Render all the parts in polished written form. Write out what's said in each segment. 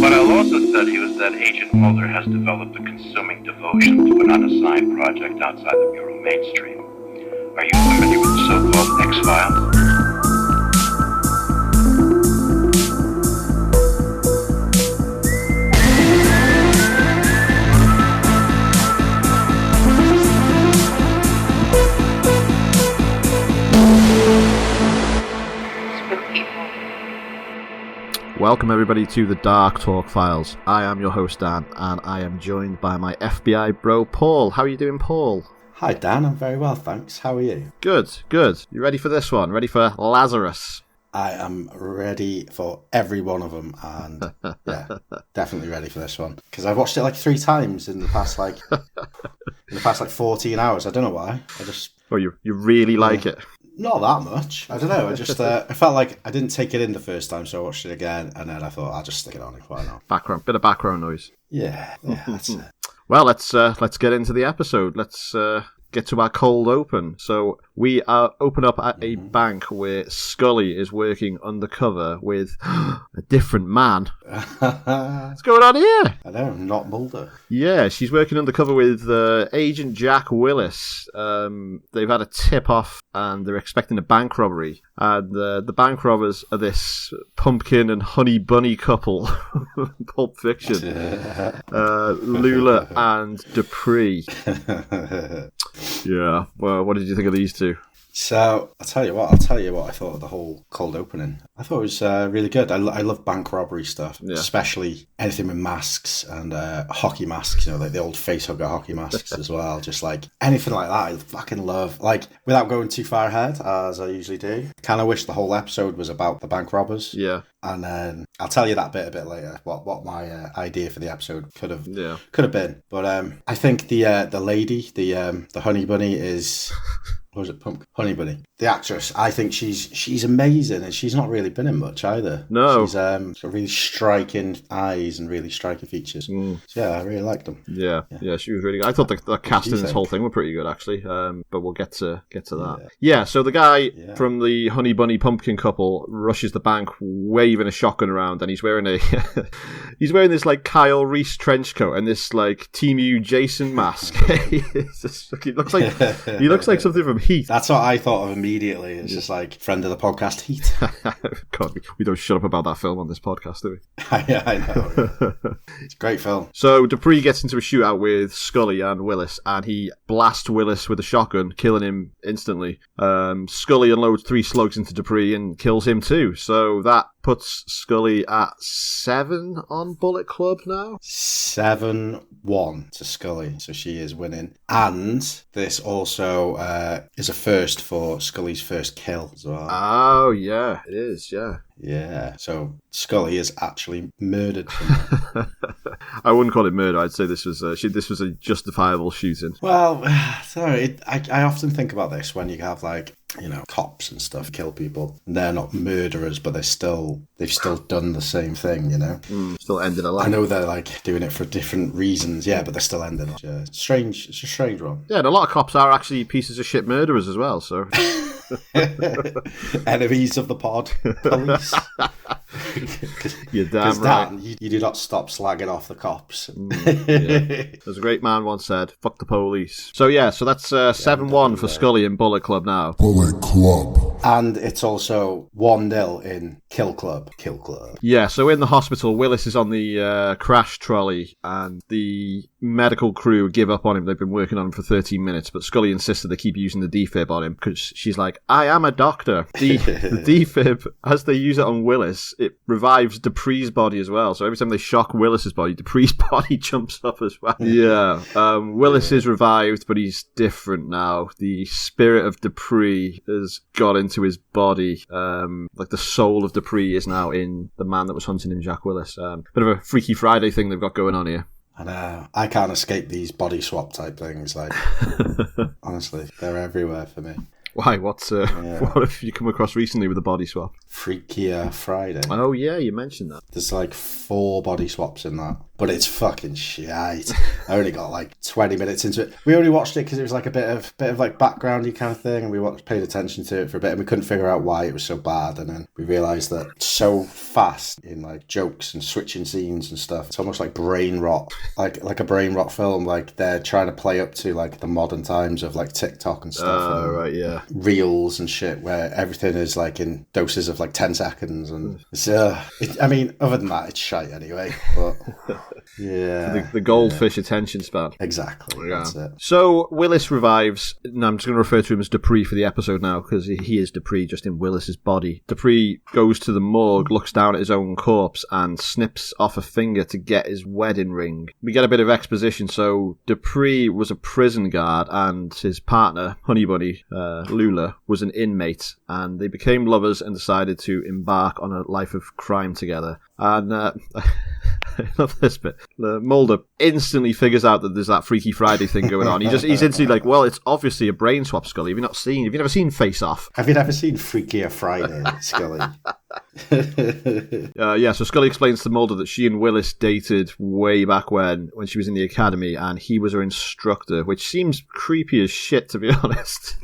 What I'll also tell you is that Agent Mulder has developed a consuming devotion to an unassigned project outside the Bureau mainstream. Are you familiar with the so-called X-Files? Welcome everybody to the Dark Talk Files. I am your host Dan, and I am joined by my FBI bro Paul. How are you doing, Paul? Hi Dan, I'm very well, thanks. How are you? Good. You ready for this one? Ready for Lazarus? I am ready for every one of them, and yeah, definitely ready for this one. Because I've watched it like 3 times in the past 14 hours. I don't know why. Oh, you really like it? Not that much. I don't know. I just I felt like I didn't take it in the first time, so I watched it again, and then I thought I'll just stick it on. Why not? Bit of background noise. Yeah, that's it. Well, let's get into the episode. Let's get to our cold open. So we open up at a bank where Scully is working undercover with a different man. What's going on here? I know, not Mulder. Yeah, she's working undercover with Agent Jack Willis. They've had a tip-off and they're expecting a bank robbery. And the bank robbers are this pumpkin and honey bunny couple. Pulp Fiction. Lula and Dupree. Yeah, well, what did you think of these two? So, I'll tell you what I thought of the whole cold opening. I thought it was really good. I love bank robbery stuff, especially anything with masks and hockey masks, like the old facehugger hockey masks as well. Just like anything like that, I fucking love. Like, without going too far ahead, as I usually do, kind of wish the whole episode was about the bank robbers. Yeah. And then I'll tell you that bit a bit later, what my idea for the episode could have been. But I think the lady, the honey bunny is... What was it, Honey Bunny? The actress, I think she's amazing, and she's not really been in much either. No. She's got really striking eyes and really striking features. So, yeah, I really liked them. Yeah, she was really good. I thought the cast in this whole thing were pretty good, actually, but we'll get to that. Yeah, so the guy from the Honey Bunny Pumpkin couple rushes the bank waving a shotgun around, and he's wearing this like Kyle Reese trench coat and this like Team U Jason mask. He looks like something from Heat. That's what I thought of immediately. It's just like friend of the podcast, Heat. God, we don't shut up about that film on this podcast, do we? Yeah, I know. It's a great film. So Dupree gets into a shootout with Scully and Willis, and he blasts Willis with a shotgun, killing him instantly. Scully unloads 3 slugs into Dupree and kills him too. So that puts Scully at 7 on Bullet Club now. 7-1 to Scully, so she is winning. And this also is a first for Scully's first kill as well. Oh, yeah, it is, yeah. Yeah, so Scully is actually murdered. I wouldn't call it murder. I'd say this was a justifiable shooting. Well, sorry, I often think about this when you have cops and stuff kill people. They're not murderers, but they've still done the same thing, Still ended a life. I know they're doing it for different reasons, but they're still ending it. Yeah, it's a strange one. Yeah, and a lot of cops are actually pieces of shit murderers as well, so... Enemies of the pod, police. You're damn right. Dan, you do not stop slagging off the cops. As a great man once said, fuck the police. So that's 7-1 for Scully in Bullet Club now. Bullet Club. And it's also 1-0 in Kill Club. Yeah, so in the hospital, Willis is on the crash trolley, and the medical crew give up on him. They've been working on him for 13 minutes, but Scully insisted they keep using the defib on him, because she's like, I am a doctor. The defib, as they use it on Willis, it revives Dupree's body as well. So every time they shock Willis's body, Dupree's body jumps up as well. Willis is revived, but he's different now. The spirit of Dupree has got into his body. The soul of Dupree is now in the man that was hunting him, Jack Willis. Bit of a Freaky Friday thing they've got going on here. I know. I can't escape these body swap type things. Honestly, they're everywhere for me. Why? What have you come across recently with a body swap? Freakier Friday. Oh, yeah, you mentioned that. There's 4 body swaps in that. But but it's fucking shite. I only got like 20 minutes into it. We only watched it because it was like a bit of like backgroundy kind of thing, and we paid attention to it for a bit, and we couldn't figure out why it was so bad. And then we realised that it's so fast in like jokes and switching scenes and stuff. It's almost like brain rot, like a brain rot film. Like they're trying to play up to like the modern times of like TikTok and stuff. And right, yeah. Reels and shit where everything is like in doses of like 10 seconds. And I mean, other than that, it's shite anyway. But yeah. The goldfish attention span. Exactly. Yeah. That's it. So Willis revives, and I'm just going to refer to him as Dupree for the episode now because he is Dupree just in Willis's body. Dupree goes to the morgue, looks down at his own corpse and snips off a finger to get his wedding ring. We get a bit of exposition. So Dupree was a prison guard and his partner, Honey Bunny, Lula, was an inmate, and they became lovers and decided to embark on a life of crime together. And I love this bit. Mulder instantly figures out that there's that Freaky Friday thing going on. He's instantly like, well, it's obviously a brain swap, Scully. Have you never seen Face Off? Have you never seen Freakier Friday, Scully? So Scully explains to Mulder that she and Willis dated way back when she was in the academy, and he was her instructor, which seems creepy as shit, to be honest.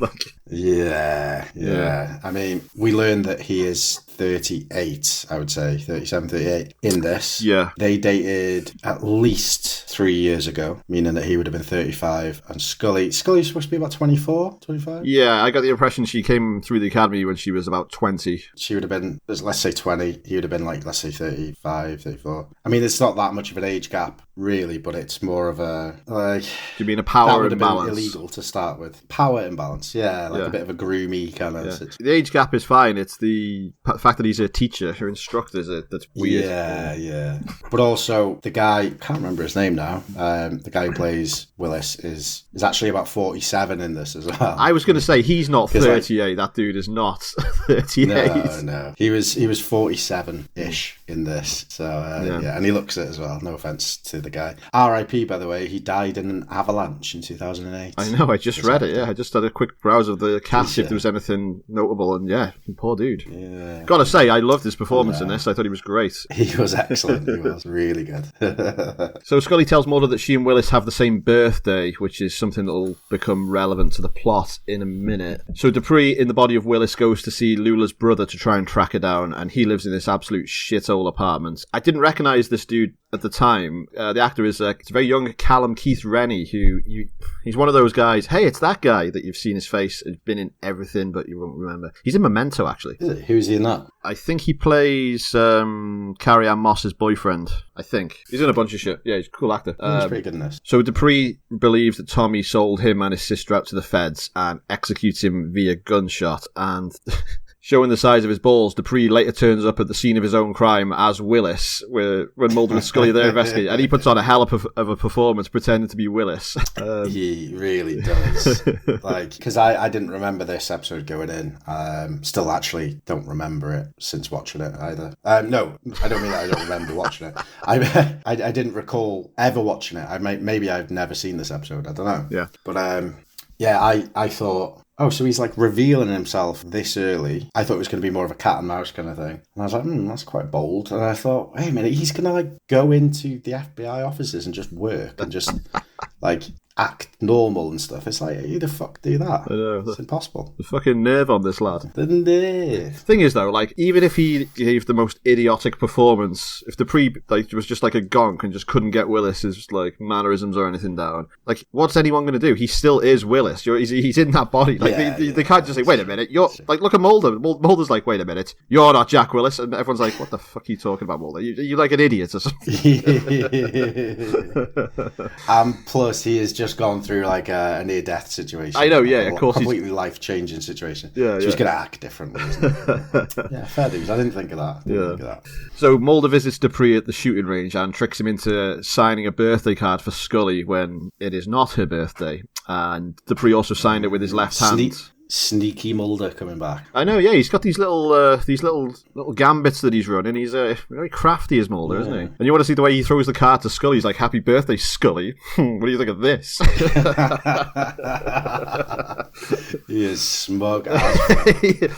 Yeah. I mean, we learned that he is 38, I would say, 37, 38 in this. Yeah. They dated at least 3 years ago, meaning that he would have been 35, and Scully's supposed to be about 24, 25? Yeah, I got the impression she came through the academy when she was about 20. She would have been, let's say 20, he would have been like, let's say 35, 34. I mean, it's not that much of an age gap, really, but it's more of a, like... You mean a power imbalance? That would have been illegal to start with. Power imbalance, yeah, like a bit of a groomy kind of... Yeah. The age gap is fine, it's the fact that he's a teacher, her instructor, that's weird. Yeah. But also, the guy, I can't remember his name now, the guy who plays Willis is actually about 47 in this as well. I was going to say, he's not 38, that dude is not 38. No. He was 47-ish in this, so and he looks it as well, no offence to the guy. R.I.P. by the way, he died in an avalanche in 2008. I know, I just read it, I just had a quick browse of the cast if there was anything notable, and poor dude. Yeah. Gotta say, I loved his performance in this, I thought he was great. He was excellent, he was really good. So Scully tells Mulder that she and Willis have the same birthday, which is something that will become relevant to the plot in a minute. So Dupree, in the body of Willis, goes to see Lula's brother to try and track her down, and he lives in this absolute shithole apartment. I didn't recognise this dude at the time. The actor is it's a very young Callum Keith Rennie, he's one of those guys, hey, it's that guy that you've seen his face, has been in everything, but you won't remember. He's in Memento, actually. Is it? Who's he in that? I think he plays Carrie-Anne Moss's boyfriend, I think. He's in a bunch of shit. Yeah, he's a cool actor. He's pretty good in this. So Dupree believes that Tommy sold him and his sister out to the feds and executes him via gunshot, and... Showing the size of his balls, Dupree later turns up at the scene of his own crime as Willis, when Mulder and Scully are there investigating, and he puts on a hell of a performance pretending to be Willis. He really does. Because I didn't remember this episode going in. Still actually don't remember it since watching it either. No, I don't mean that I don't remember watching it. I didn't recall ever watching it. Maybe I've never seen this episode. I don't know. Yeah. But I thought... Oh, so he's like revealing himself this early. I thought it was going to be more of a cat and mouse kind of thing. And I was like, that's quite bold. And I thought, wait a minute, he's going to like go into the FBI offices and just work and just like act normal and stuff. It's like, who the fuck do that? I know. It's impossible. The fucking nerve on this lad. The nerve. Thing is, though, like, even if he gave the most idiotic performance, if Dupree was just like a gonk and just couldn't get Willis's like mannerisms or anything down, like, what's anyone going to do? He still is Willis. He's in that body. Like, they can't just say, wait a minute, you're like, look at Mulder. Mulder's like, wait a minute, you're not Jack Willis, and everyone's like, what the fuck are you talking about, Mulder? You're like an idiot or something. Plus, he is just gone through like a near-death situation. I know, yeah, of course. Completely life-changing situation. Yeah, so he's going to act differently, isn't he? Yeah, fair dues. I didn't think of that. So Mulder visits Dupree at the shooting range and tricks him into signing a birthday card for Scully when it is not her birthday. And Dupree also signed it with his left hand. sneaky Mulder coming back. I know, yeah, he's got these little gambits that he's running. He's very crafty as Mulder, isn't he? And you want to see the way he throws the card to Scully. He's like, "Happy birthday, Scully. What do you think of this?" He is smug as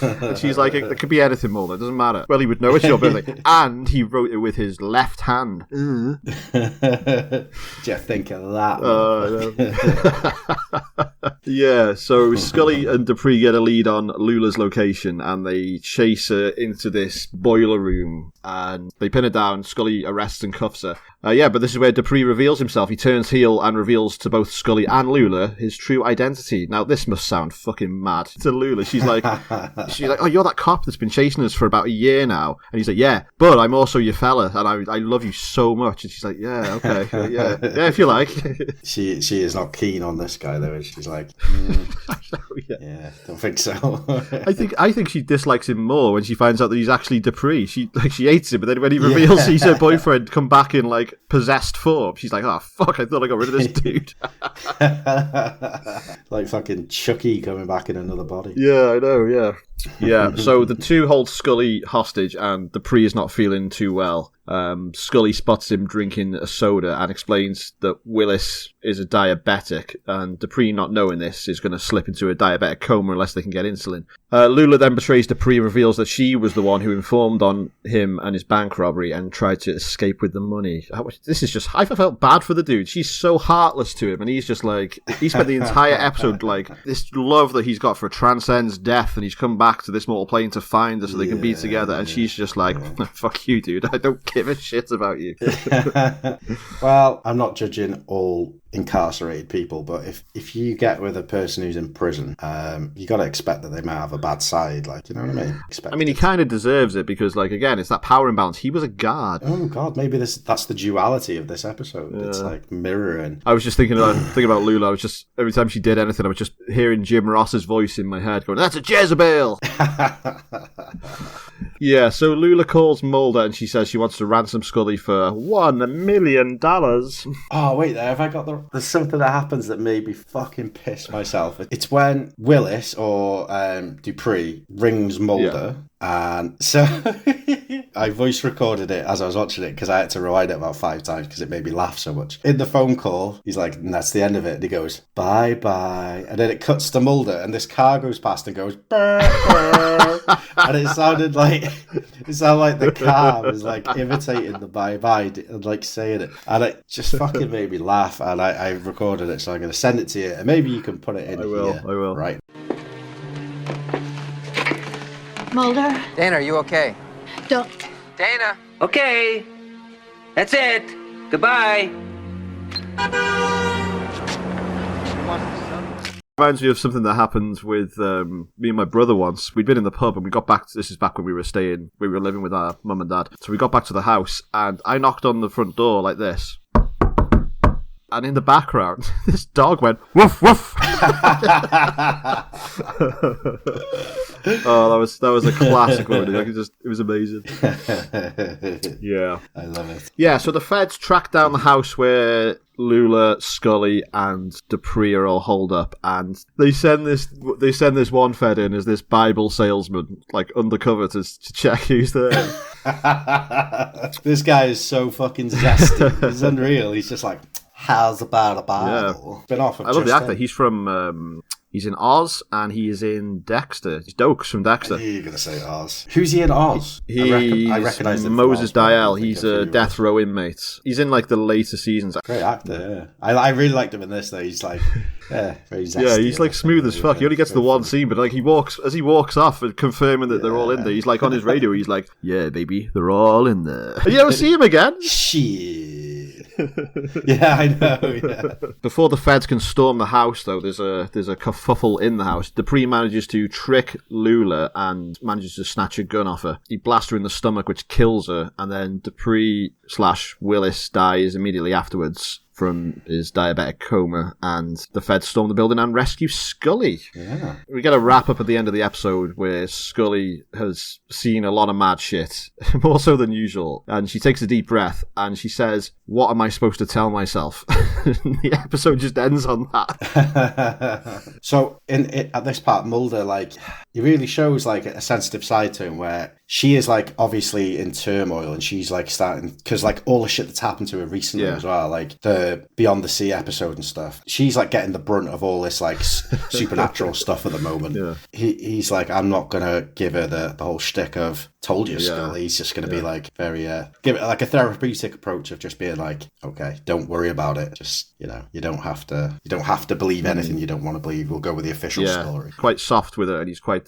And she's like, "It could be anything, Mulder. It doesn't matter." Well, he would know it's your birthday. And he wrote it with his left hand. Do you think of that? Yeah, so Scully and Dupree get a lead on Lula's location and they chase her into this boiler room and they pin her down. Scully arrests and cuffs her. But this is where Dupree reveals himself. He turns heel and reveals to both Scully and Lula his true identity. Now, this must sound fucking mad to Lula. She's like, "Oh, you're that cop that's been chasing us for about a year now." And he's like, "Yeah, but I'm also your fella and I love you so much." And she's like, "Yeah, okay, yeah, if you like." She is not keen on this guy though. She's like, yeah, don't think so. I think she dislikes him more when she finds out that he's actually Dupree. She hates him, but then when he reveals he's her boyfriend, come back in like possessed form, she's like, "Oh fuck, I thought I got rid of this dude." Like fucking Chucky coming back in another body. Yeah, I know, yeah. Yeah, so the two hold Scully hostage and Dupree is not feeling too well. Scully spots him drinking a soda and explains that Willis is a diabetic, and Dupree, not knowing this, is going to slip into a diabetic coma unless they can get insulin. Lula then betrays Dupree and reveals that she was the one who informed on him and his bank robbery and tried to escape with the money. This is just, I felt bad for the dude. She's so heartless to him, and he's just like, he spent the entire episode like, this love that he's got for her transcends death, and he's come back to this mortal plane to find her so they can be together, and she's just like, "Fuck you, dude, I don't give a shit about you." Well, I'm not judging all incarcerated people, but if you get with a person who's in prison, you got to expect that they might have a bad side, like, you know what I mean? He kind of deserves it because, like, again, it's that power imbalance. He was a guard. Oh god, maybe that's the duality of this episode. It's like mirroring. I was just thinking about Lula. I was just, every time she did anything, I was just hearing Jim Ross's voice in my head going, "That's a Jezebel." Yeah, so Lula calls Mulder and she says she wants to ransom Scully for $1 million. Oh, wait there, have I got there's something that happens that made me fucking piss myself. It's when Willis or Dupree rings Mulder. Yeah. And so I voice recorded it as I was watching it because I had to rewind it about 5 times because it made me laugh so much. In the phone call, he's like, "And that's the end of it." And he goes, "Bye bye." And then it cuts to Mulder and this car goes past and goes, "Burr, burr." And it sounded like the car was like imitating the bye bye and like saying it. And it just fucking made me laugh. And I recorded it, so I'm going to send it to you. And maybe you can put it in here. I will. Right. Mulder? Dana, are you okay? Don't. Dana? Okay. That's it. Goodbye. Reminds me of something that happened with me and my brother once. We'd been in the pub and we got back, this is back when we were living with our mum and dad. So we got back to the house and I knocked on the front door like this. And in the background, this dog went, "Woof, woof." Oh, that was a classic one. It was amazing. Yeah. I love it. Yeah, so the feds track down the house where Lula, Scully, and Dupree are all holed up, and they send this one fed in as this Bible salesman, like undercover to check who's there. This guy is so fucking zesty. He's unreal. He's just like, "How's about a Bible?" Yeah. Been off of I love the actor. He's from he's in Oz and he is in Dexter. He's Dokes from Dexter. You're gonna say Oz. Who's he in Oz? I recognize him. Moses Dial. He's a death row inmate. He's in like the later seasons. Great actor. Yeah, I really liked him in this though. He's like, very zesty. Yeah, he's like smooth as fuck. He only gets the one scene, but like he walks off and confirming that they're all in there. He's like on his radio. He's like, "Yeah, baby, they're all in there." You ever see him again? Shit. Yeah, I know. Yeah. Before the feds can storm the house, though, there's a kerfuffle in the house. Dupree manages to trick Lula and manages to snatch a gun off her. He blasts her in the stomach, which kills her, and then Dupree/Willis dies immediately afterwards. from his diabetic coma, and the feds storm the building and rescue Scully. Yeah. We get a wrap-up at the end of the episode where Scully has seen a lot of mad shit, more so than usual, and she takes a deep breath, and she says, "What am I supposed to tell myself?" The episode just ends on that. So at this part, Mulder, like, he really shows like a sensitive side to him where she is like obviously in turmoil, and she's like starting, because like all the shit that's happened to her recently as well, like the Beyond the Sea episode and stuff, she's like getting the brunt of all this like supernatural stuff at the moment. Yeah. He's like, I'm not gonna give her the whole shtick of told you, Scully. He's just gonna be like very give it like a therapeutic approach of just being like, okay, don't worry about it, just, you know, you don't have to believe anything you don't want to believe. We'll go with the official story. Quite soft with it, and he's quite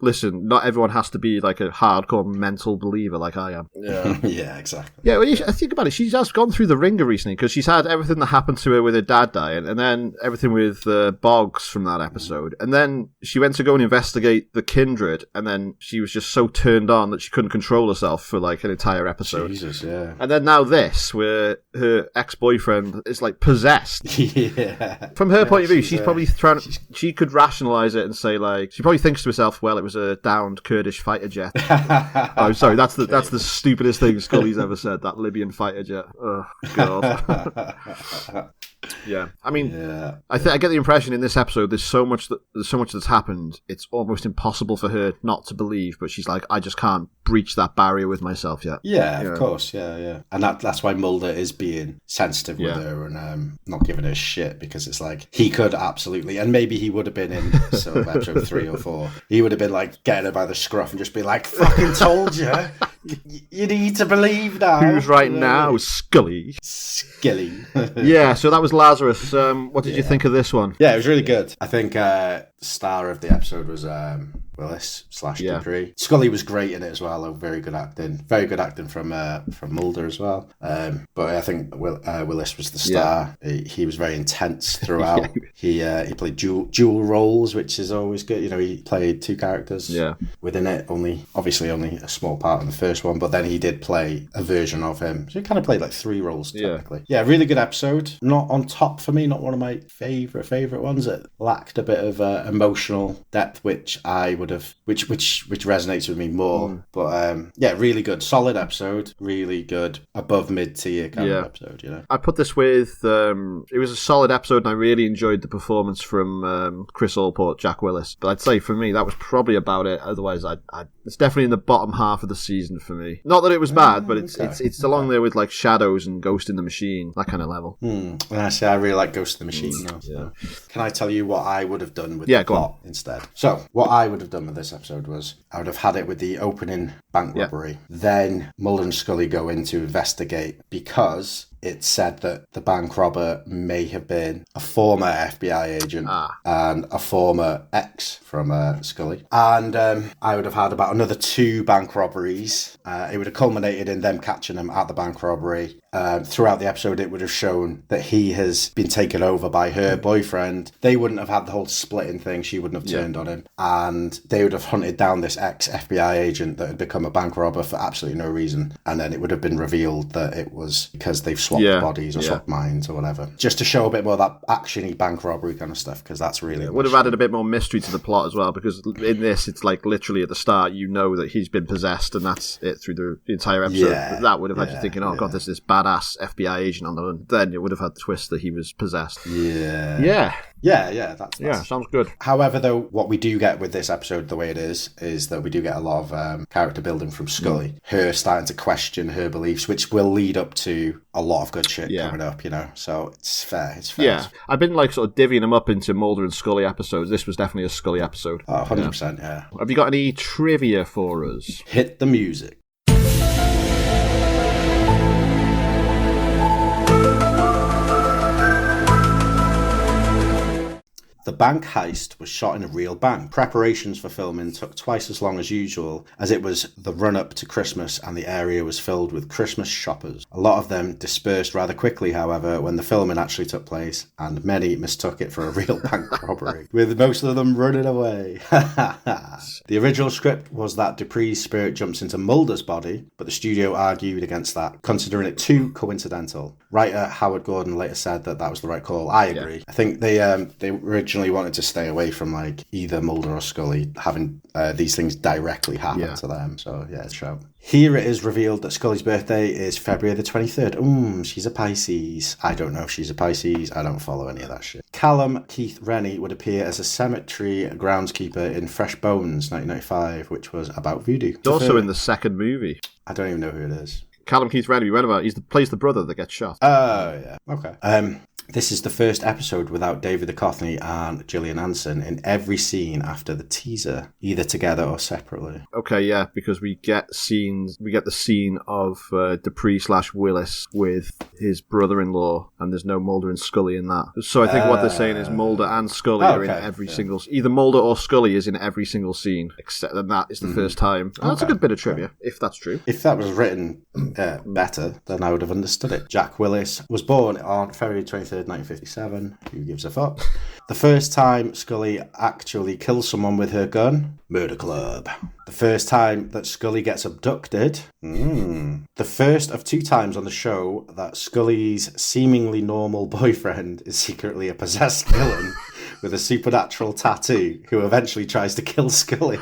listen, not everyone has to be like a hardcore mental believer like I am. Yeah. Yeah, exactly. Yeah, well, I think about it, she has gone through the ringer recently, because she's had everything that happened to her with her dad dying, and then everything with Boggs from that episode, and then she went to go and investigate the Kindred, and then she was just so turned on that she couldn't control herself for like an entire episode. Jesus, yeah. And then now this, where her ex-boyfriend is like possessed. Yeah. From her point of view, she's probably she could rationalise it and say like, she probably thinks to herself, well, it was a downed Kurdish fighter jet. Oh, sorry, that's the stupidest thing Scully's ever said, that Libyan fighter jet. Oh, God. Yeah, I mean, I get the impression in this episode there's so much that's happened. It's almost impossible for her not to believe, but she's like, I just can't breach that barrier with myself yet. Yeah, of course, yeah, and that's why Mulder is being sensitive with her and not giving her shit, because it's like he could absolutely, and maybe he would have been in sort of episode 3 or 4. He would have been like getting her by the scruff and just be like, "Fucking told you, you need to believe now." Who's right now, Scully? Scully. Yeah, so that was Lazarus. What did you think of this one? Yeah, it was really good. I think star of the episode was Willis / Dupree. Scully was great in it as well. Very good acting from Mulder as well. But I think Willis was the star. He was very intense throughout. He played dual roles, which is always good. You know, he played 2 characters within it. Obviously only a small part in the first one, but then he did play a version of him. So he kind of played like 3 roles technically. Yeah, really good episode. Not on top for me. Not one of my favorite ones. It lacked a bit of emotional depth, which I would have, which resonates with me more. But really good, solid episode, really good, above mid-tier kind of episode. You know, I put this with it was a solid episode, and I really enjoyed the performance from Chris Allport, Jack Willis. But I'd say for me that was probably about it. Otherwise, it's definitely in the bottom half of the season for me. Not that it was bad, but it's along there with like Shadows and Ghost in the Machine, that kind of level. I really like Ghost in the Machine now. So. Can I tell you what I would have done with the plot instead? So what I would have done with this episode was I would have had it with the opening bank robbery. Then Mulder and Scully go in to investigate, because it said that the bank robber may have been a former FBI agent and a former ex from Scully. And I would have had about another 2 bank robberies. It would have culminated in them catching him at the bank robbery. Throughout the episode, it would have shown that he has been taken over by her boyfriend. They wouldn't have had the whole splitting thing. She wouldn't have turned on him. And they would have hunted down this ex-FBI agent that had become a bank robber for absolutely no reason. And then it would have been revealed that it was because they've swapped bodies or swapped minds or whatever. Just to show a bit more of that action-y bank robbery kind of stuff, because that's really... It would have added a bit more mystery to the plot as well, because in this, it's like literally at the start, you know that he's been possessed, and that's it through the entire episode. That would have had you thinking, oh god, there's this badass FBI agent on the run. Then it would have had the twist that he was possessed. Yeah, that's sounds good. However, though, what we do get with this episode, the way it is that we do get a lot of character building from Scully. Her starting to question her beliefs, which will lead up to a lot of good shit coming up, you know. So it's fair. Yeah, I've been like sort of divvying them up into Mulder and Scully episodes. This was definitely a Scully episode. 100%, yeah. Have you got any trivia for us? Hit the music. The bank heist was shot in a real bank. Preparations for filming took twice as long as usual, as it was the run-up to Christmas and the area was filled with Christmas shoppers. A lot of them dispersed rather quickly, however, when the filming actually took place, and many mistook it for a real bank robbery, with most of them running away. The original script was that Dupree's spirit jumps into Mulder's body, but the studio argued against that, considering it too coincidental. Writer Howard Gordon later said that was the right call. I agree. Yeah. I think they originally wanted to stay away from like either Mulder or Scully having these things directly happen to them. So yeah, it's show. Here it is revealed that Scully's birthday is February the 23rd. She's a Pisces. I don't know if she's a Pisces. I don't follow any of that shit. Callum Keith Rennie would appear as a cemetery groundskeeper in Fresh Bones, 1995, which was about voodoo. He's also in the second movie. I don't even know who it is. Callum Keith Rennie, we read about. Plays the brother that gets shot. Oh, yeah. Okay. This is the first episode without David Duchovny and Gillian Anderson in every scene after the teaser, either together or separately. Okay, yeah, because we get the scene of Dupree/Willis with his brother-in-law, and there's no Mulder and Scully in that. So I think what they're saying is Mulder and Scully are in every single... Either Mulder or Scully is in every single scene, except that is the first time. Oh, that's a good bit of trivia, if that's true. If that was written better, then I would have understood it. Jack Willis was born on February 23rd, 1957. Who gives a fuck? The first time Scully actually kills someone with her gun, Murder Club. The first time that Scully gets abducted, the first of 2 times on the show that Scully's seemingly normal boyfriend is secretly a possessed villain with a supernatural tattoo who eventually tries to kill Scully.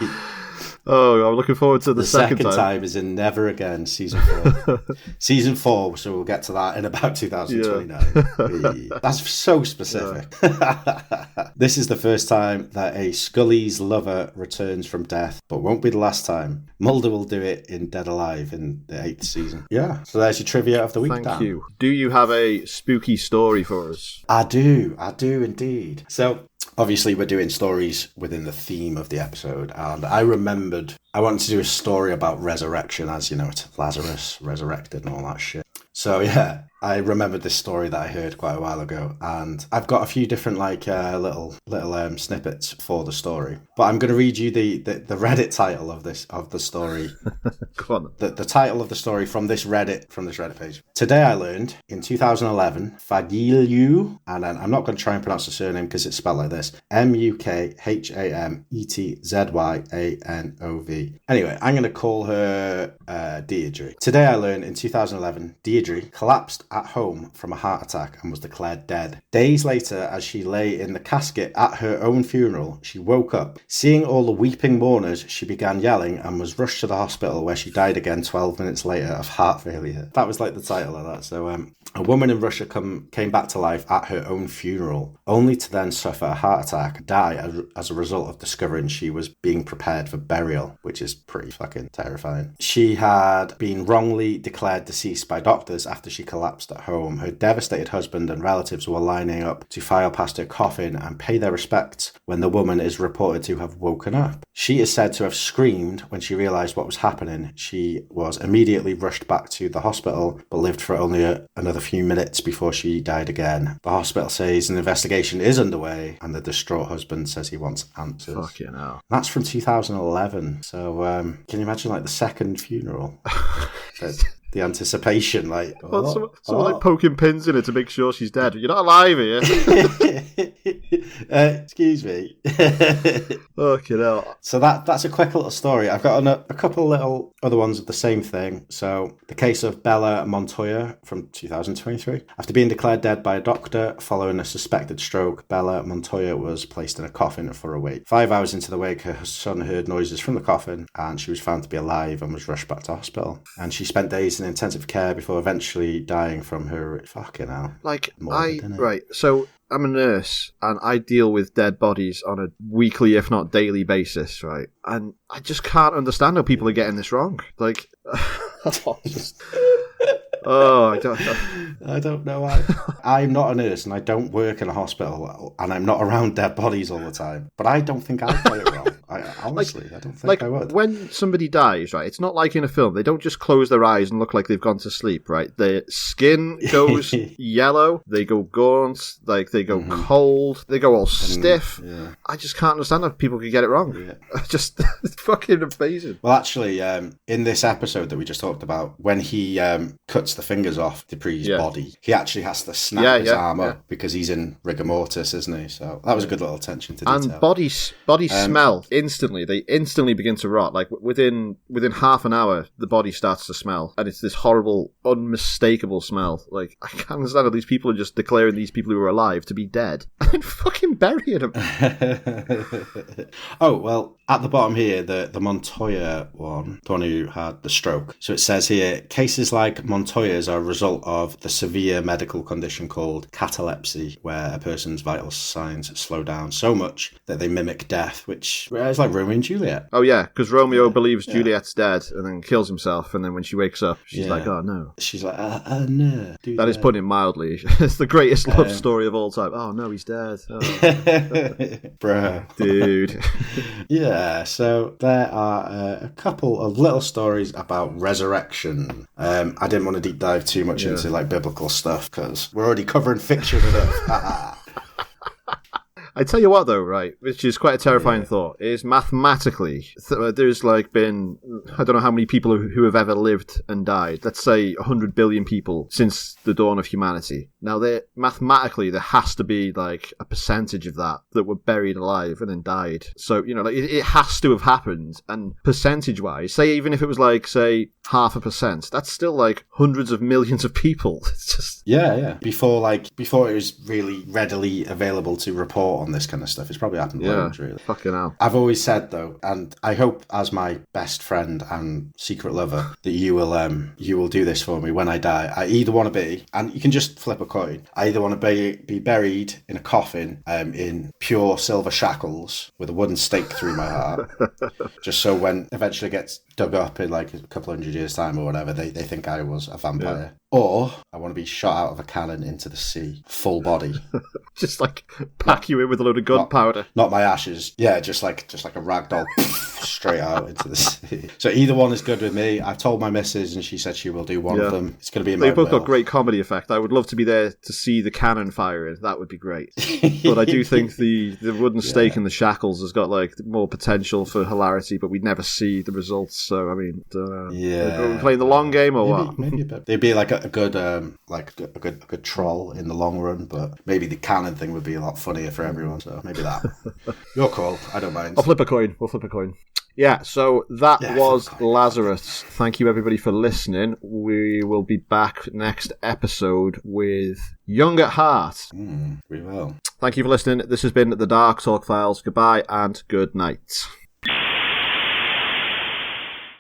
Oh, I'm looking forward to the second time. The second time is in Never Again, season 4. Season 4, so we'll get to that in about 2029. Yeah. That's so specific. Yeah. This is the first time that a Scully's lover returns from death, but won't be the last time. Mulder will do it in Dead Alive in the 8th season. Yeah, so there's your trivia of the week, Thank you. Do you have a spooky story for us? I do indeed. So... obviously, we're doing stories within the theme of the episode, and I remembered I wanted to do a story about resurrection, as you know, it's Lazarus resurrected and all that shit. So yeah, I remembered this story that I heard quite a while ago, and I've got a few different little snippets for the story. But I'm going to read you the Reddit title of the story. Go on. The title of the story from this Reddit page. Today I learned in 2011 Fagiliu, and I'm not going to try and pronounce the surname because it's spelled like this: Mukhametzyanov. Anyway, I'm going to call her Deirdre. Today I learned in 2011 Deirdre collapsed at home from a heart attack and was declared dead. Days later, as she lay in the casket at her own funeral, she woke up. Seeing all the weeping mourners, she began yelling and was rushed to the hospital, where she died again 12 minutes later of heart failure. That was like the title of that. So a woman in Russia came back to life at her own funeral, only to then suffer a heart attack and die as a result of discovering she was being prepared for burial, which is pretty fucking terrifying. She had been wrongly declared deceased by doctors after she collapsed at home. Her devastated husband and relatives were lining up to file past her coffin and pay their respects when the woman is reported to have woken up. She is said to have screamed when she realised what was happening. She was immediately rushed back to the hospital, but lived for only another few minutes before she died again. The hospital says an investigation is underway, and the distraught husband says he wants answers. Fucking hell. That's from 2011. So can you imagine the second funeral? The anticipation, someone poking pins in her to make sure she's dead. You're not alive here. Excuse me. Fucking hell. So that's a quick little story. I've got a couple little other ones of the same thing. So the case of Bella Montoya from 2023. After being declared dead by a doctor following a suspected stroke, Bella Montoya was placed in a coffin for a wake. 5 hours into the wake, her son heard noises from the coffin, and she was found to be alive and was rushed back to hospital. And she spent days in intensive care before eventually dying from her fucking hell. Right, so I'm a nurse and I deal with dead bodies on a weekly, if not daily basis, right? And I just can't understand how people are getting this wrong. I don't know. I'm not a nurse and I don't work in a hospital and I'm not around dead bodies all the time. But I don't think I got it wrong. Honestly, I don't think I would. When somebody dies, right, it's not like in a film. They don't just close their eyes and look like they've gone to sleep, right? Their skin goes yellow, they go gaunt, like they go cold, they go all stiff. Yeah. I just can't understand how people could get it wrong. Yeah. Just it's fucking amazing. Well, actually, in this episode that we just talked about, when he cuts the fingers off Dupree's body, he actually has to snap his arm up because he's in rigor mortis, isn't he? So that was a good little attention to detail. And body smell instantly. They instantly begin to rot. Like within half an hour, the body starts to smell, and it's this horrible, unmistakable smell. Like I can't understand how these people are just declaring these people who are alive to be dead and fucking burying them. Oh well, at the bottom here, the Montoya one, the one who had the stroke. So it says here, cases like Montoya's are a result of the severe medical condition called catalepsy, where a person's vital signs slow down so much that they mimic death, which is like Romeo and Juliet. Oh yeah, because Romeo believes Juliet's dead and then kills himself, and then when she wakes up, she's like, oh no. She's like, no. That is putting it mildly. It's the greatest love story of all time. Oh no, he's dead. Oh. Bro. Dude. Yeah, so there are a couple of little stories about resurrection. I didn't want to deep dive too much into like biblical stuff because we're already covering fiction enough. I tell you what, though, right, which is quite a terrifying thought, is mathematically, there's like been, I don't know how many people who have ever lived and died. Let's say 100 billion people since the dawn of humanity. Now, mathematically, there has to be like a percentage of that were buried alive and then died. So, you know, like it has to have happened. And percentage-wise, say even if it was like, say, 0.5%, that's still like hundreds of millions of people. It's just... Yeah. Before it was really readily available to report on this kind of stuff, it's probably happened loads, really. Fucking hell. I've always said, though, and I hope as my best friend and secret lover that you will do this for me when I die. I either want to be, and you can just flip a coin, I either want to be buried in a coffin in pure silver shackles with a wooden stake through my heart, just so when eventually it gets dug up in like a couple 100 years time or whatever, they think I was a vampire. Yeah. Or I want to be shot out of a cannon into the sea, full body. Just like pack you in with a load of gunpowder. Not my ashes. Yeah, just like a ragdoll straight out into the sea. So either one is good with me. I've told my missus and she said she will do one of them. It's going to be in my will. They've both got great comedy effect. I would love to be there to see the cannon firing. That would be great. But I do think the wooden stake and the shackles has got like more potential for hilarity, but we'd never see the results. So I mean, are we playing the long game or what? Maybe a bit. They'd be like a good troll in the long run, but maybe the cannon thing would be a lot funnier for everyone. So maybe that. Your call. I don't mind. We'll flip a coin. Yeah, so that was Lazarus. Thank you, everybody, for listening. We will be back next episode with Young at Heart. We will. Thank you for listening. This has been the Dark Talk Files. Goodbye and good night.